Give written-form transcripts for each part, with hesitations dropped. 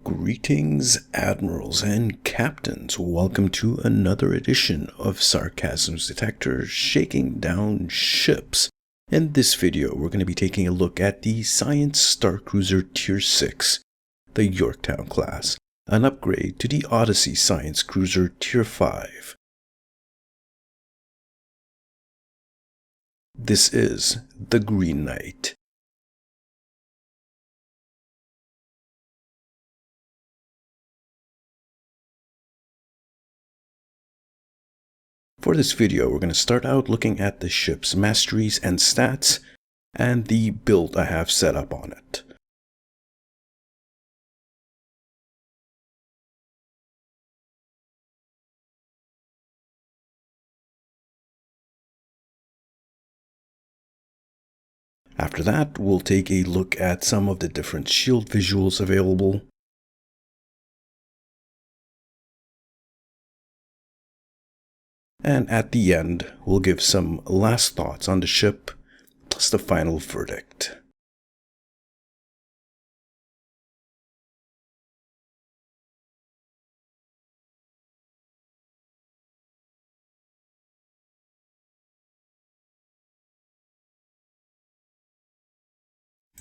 Greetings, admirals and captains. Welcome to another edition of Sarcasm's Detector, shaking down ships. In this video, we're going to be taking a look at the Science Starcruiser Tier 6, the Yorktown class, an upgrade to the Odyssey Science Cruiser Tier 5. This is the Green Knight. For this video, we're going to start out looking at the ship's masteries and stats, and the build I have set up on it. After that, we'll take a look at some of the different shield visuals available. And at the end, we'll give some last thoughts on the ship, plus the final verdict.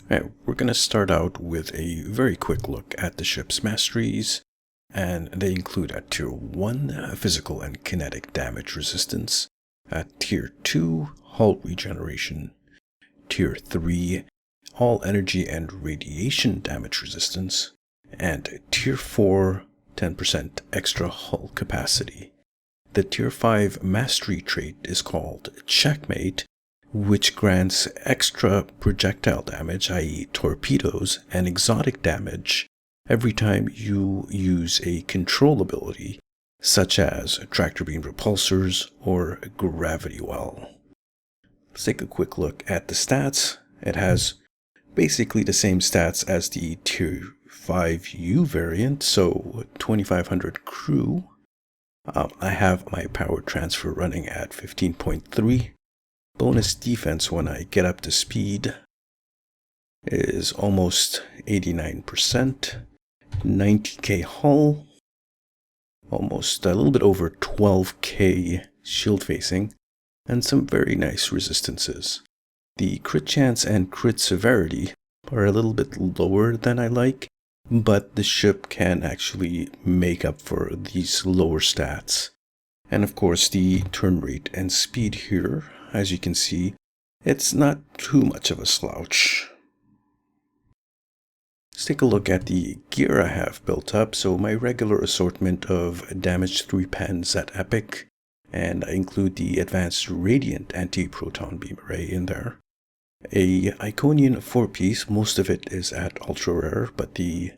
Alright, we're going to start out with a very quick look at the ship's masteries, and they include at Tier 1, physical and kinetic damage resistance, at Tier 2, hull regeneration, Tier 3, all energy and radiation damage resistance, and Tier 4, 10% extra hull capacity. The Tier 5 mastery trait is called Checkmate, which grants extra projectile damage, i.e. torpedoes, and exotic damage every time you use a control ability, such as tractor beam repulsors or gravity well. Let's take a quick look at the stats. It has basically the same stats as the Tier 5U variant, so 2500 crew. I have my power transfer running at 15.3. Bonus defense when I get up to speed is almost 89%. 90k hull, almost a little bit over 12k shield facing, and some very nice resistances. The crit chance and crit severity are a little bit lower than I like, but the ship can actually make up for these lower stats. And of course the turn rate and speed here, as you can see, it's not too much of a slouch. Let's take a look at the gear I have built up. So my regular assortment of damage 3 pens at Epic, and I include the advanced radiant anti-proton beam array in there. A Iconian 4-piece, most of it is at ultra rare, but the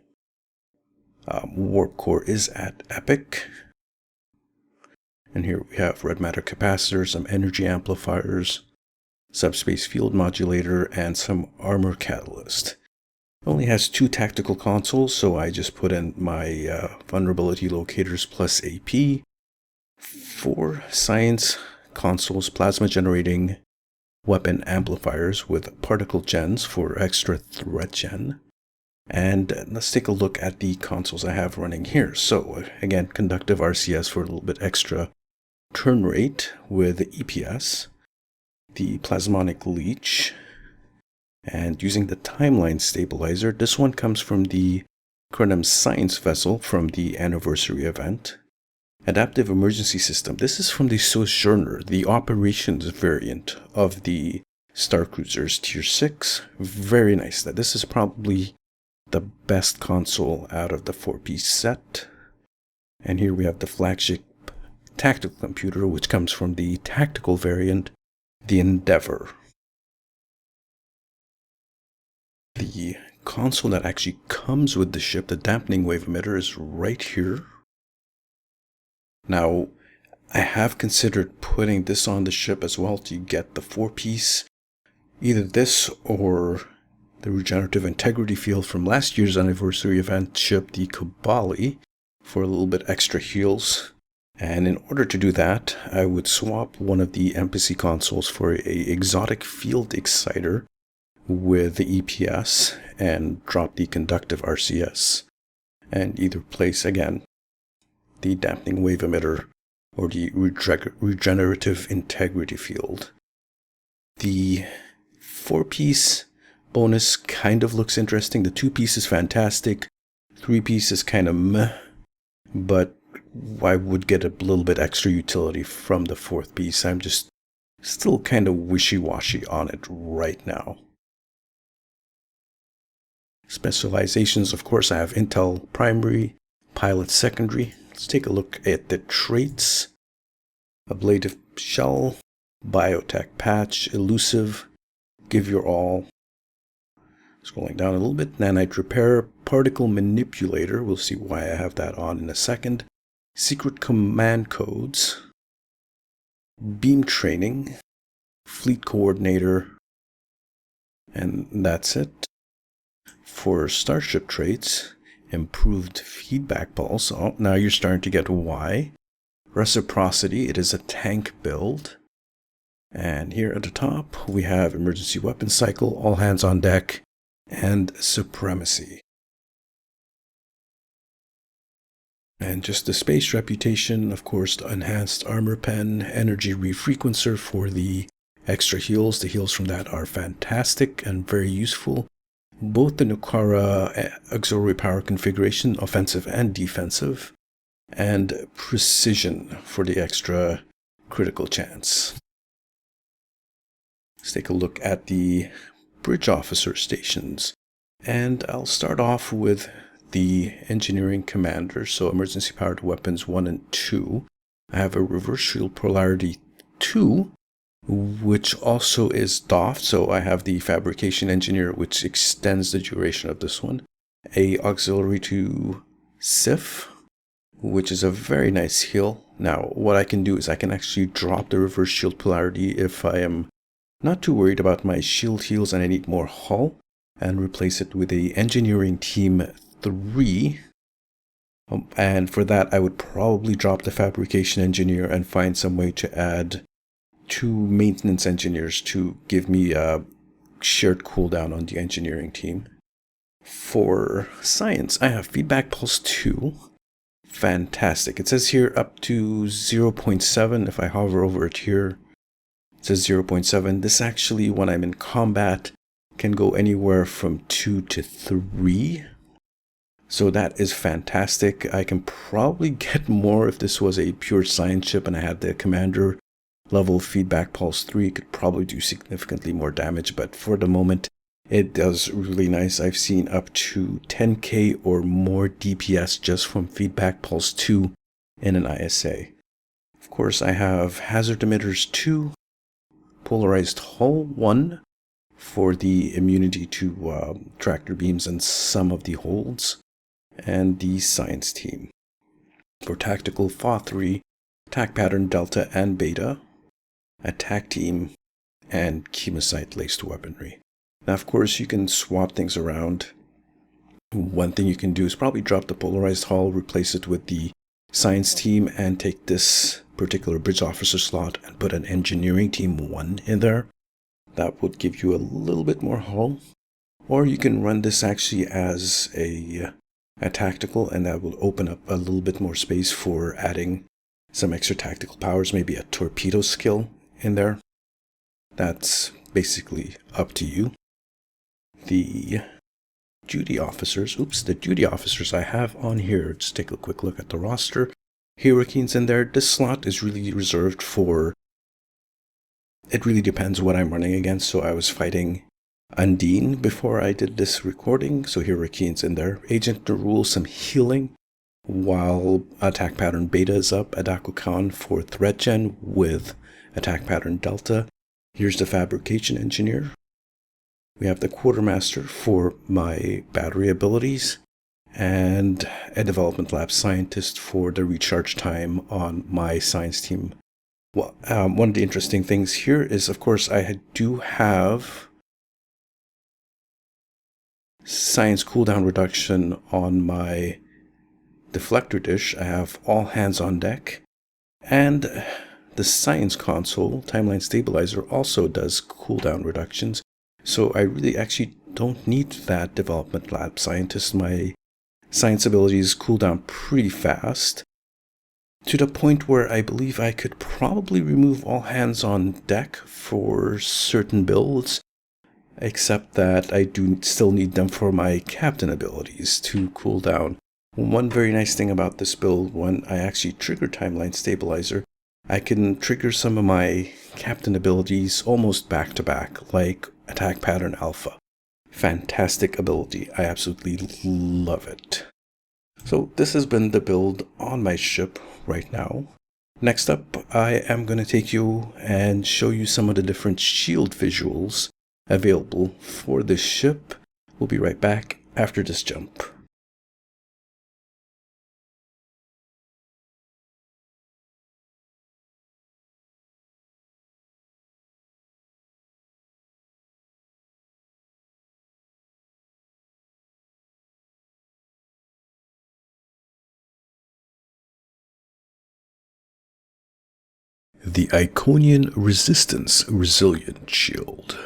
warp core is at Epic. And here we have red matter capacitor, some energy amplifiers, subspace field modulator, and some armor catalyst. It only has 2 tactical consoles, so I just put in my vulnerability locators plus AP. 4 science consoles, plasma generating weapon amplifiers with particle gens for extra threat gen. And let's take a look at the consoles I have running here. So again, conductive RCS for a little bit extra turn rate with EPS, the plasmonic leech, and using the timeline stabilizer. This one comes from the Krenim Science vessel from the anniversary event. Adaptive emergency system. This is from the Sojourner, the operations variant of the Starcruiser's Tier 6. Very nice. This is probably the best console out of the 4-piece set. And here we have the flagship tactical computer, which comes from the tactical variant, the Endeavor. The console that actually comes with the ship, the dampening wave emitter, is right here. Now, I have considered putting this on the ship as well to get the 4-piece, either this or the regenerative integrity field from last year's anniversary event ship, the Kabali, for a little bit extra heals. And in order to do that, I would swap one of the M.A.C.O consoles for a exotic field exciter with the EPS and drop the conductive RCS. and either place, again, the dampening wave emitter or the regenerative integrity field. The 4-piece bonus kind of looks interesting. The 2-piece is fantastic. 3-piece is kind of meh, but I would get a little bit extra utility from the 4th piece. I'm just still kind of wishy-washy on it right now. Specializations, of course, I have Intel primary, Pilot secondary. Let's take a look at the traits. Ablative shell, biotech patch, elusive, give your all. Scrolling down a little bit, nanite repair, particle manipulator. We'll see why I have that on in a second. Secret command codes, beam training, fleet coordinator, and that's it. For starship traits, improved feedback pulse. Oh, now you're starting to get why. Reciprocity, it is a tank build. And here at the top, we have emergency weapon cycle, all hands on deck, and supremacy. And just the space reputation, of course, the enhanced armor pen, energy refrequencer for the extra heals. The heals from that are fantastic and very useful. Both the Nukara auxiliary power configuration, offensive and defensive, and precision for the extra critical chance. Let's take a look at the bridge officer stations. And I'll start off with the engineering commander, so emergency powered weapons 1 and 2. I have a reverse shield polarity 2, which also is doffed, so I have the fabrication engineer, which extends the duration of this one. A auxiliary to ZEF, which is a very nice heal. Now, what I can do is I can actually drop the reverse shield polarity if I am not too worried about my shield heals and I need more hull, and replace it with a engineering team 3. And for that, I would probably drop the fabrication engineer and find some way to add 2 maintenance engineers to give me a shared cooldown on the engineering team. For science, I have feedback pulse 2. Fantastic. It says here up to 0.7. If I hover over it here, it says 0.7. This actually, when I'm in combat, can go anywhere from 2 to 3. So that is fantastic. I can probably get more if this was a pure science ship and I had the commander level feedback pulse 3. It could probably do significantly more damage, but for the moment it does really nice. I've seen up to 10k or more DPS just from feedback pulse 2 in an ISA. Of course, I have hazard emitters 2, polarized hull 1 for the immunity to tractor beams and some of the holds, and the science team. For tactical FA3, attack pattern delta and beta, attack team, and chemosite laced weaponry. Now, of course, you can swap things around. One thing you can do is probably drop the polarized hull, replace it with the science team, and take this particular bridge officer slot and put an engineering team 1 in there. That would give you a little bit more hull. Or you can run this actually as a tactical, and that will open up a little bit more space for adding some extra tactical powers, maybe a torpedo skill in there. That's basically up to you. The duty officers, I have on here. Just take a quick look at the roster. Hurricanes in there. This slot is really reserved for, it really depends what I'm running against. So I was fighting Undine before I did this recording, so Hurricane's in there. Agent to rule some healing while attack pattern beta is up. Adako Khan for threat gen with attack pattern delta. Here's the fabrication engineer. We have the quartermaster for my battery abilities, and a development lab scientist for the recharge time on my science team. Well, one of the interesting things here is, of course, I do have science cooldown reduction on my deflector dish. I have all hands on deck, and the science console timeline stabilizer also does cooldown reductions. So I really actually don't need that development lab scientist. My Science abilities cool down pretty fast, to the point where I believe I could probably remove all hands on deck for certain builds, except that I do still need them for my captain abilities to cool down. One very nice thing about this build, when I actually trigger Timeline Stabilizer, I can trigger some of my captain abilities almost back to back, like Attack Pattern Alpha. Fantastic ability. I absolutely love it. So this has been the build on my ship right now. Next up, I am going to take you and show you some of the different shield visuals available for this ship. We'll be right back after this jump. The Iconian Resistance Resilient Shield.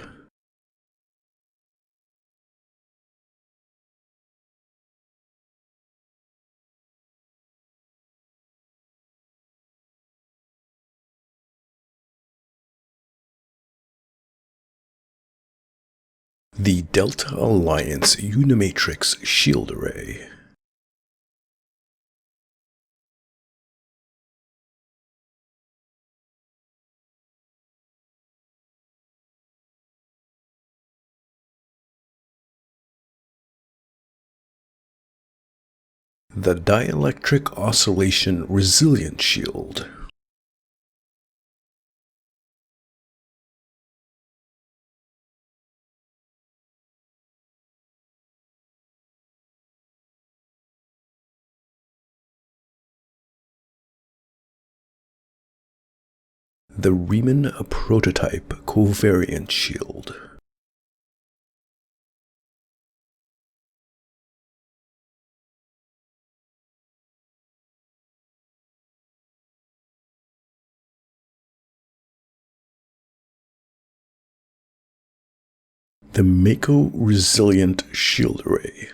The Delta Alliance Unimatrix Shield Array. The Dielectric Oscillation Resilient Shield. The Reman Prototype Covariant Shield. The M.A.C.O Resilient Shield Array.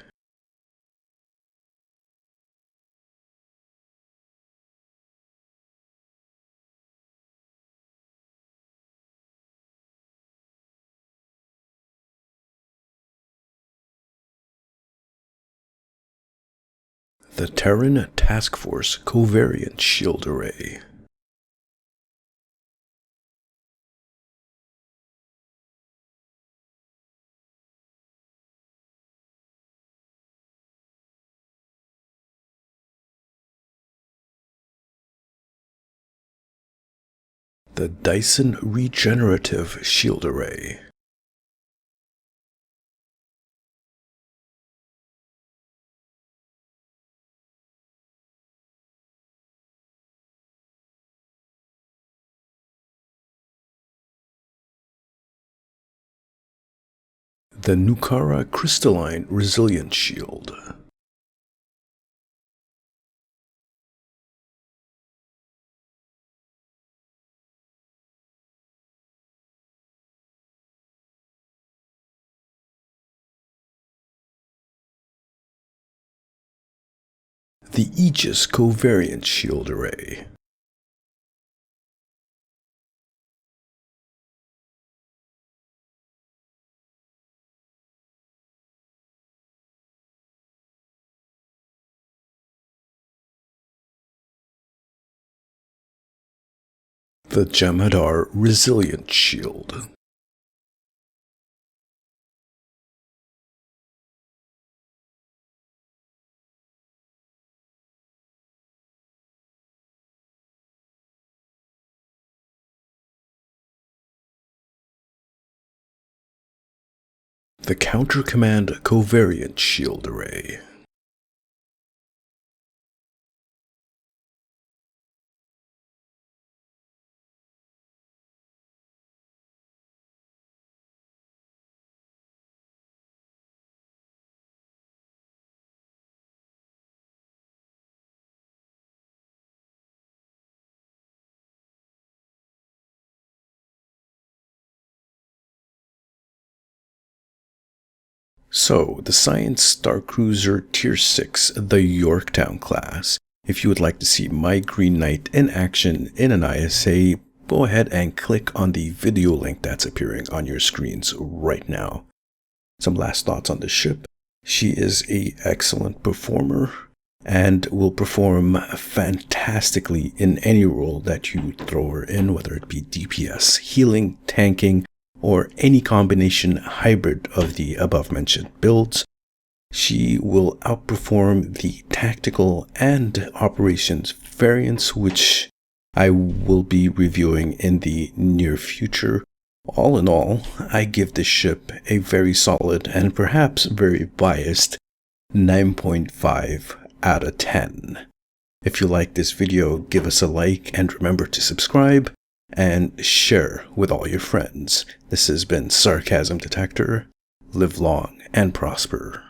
The Terran Taskforce Covariant Shield Array. The Dyson Regenerative Shield Array. The Nukara Crystaline Resilient Shield. The Aegis Covariant Shield Array. The Jem'Hadar Resilient Shield. The Counter Command Covariant Shield Array. So, the Science Starcruiser Tier 6, the Yorktown class. If you would like to see my Green Knight in action in an ISA, go ahead and click on the video link that's appearing on your screens right now. Some last thoughts on the ship. She is an excellent performer and will perform fantastically in any role that you throw her in, whether it be DPS, healing, tanking, or any combination hybrid of the above-mentioned builds. She will outperform the tactical and operations variants, which I will be reviewing in the near future. All in all, I give this ship a very solid and perhaps very biased 9.5 out of 10. If you like this video, give us a like and remember to subscribe and share with all your friends. This has been Sarcasm Detector. Live long and prosper.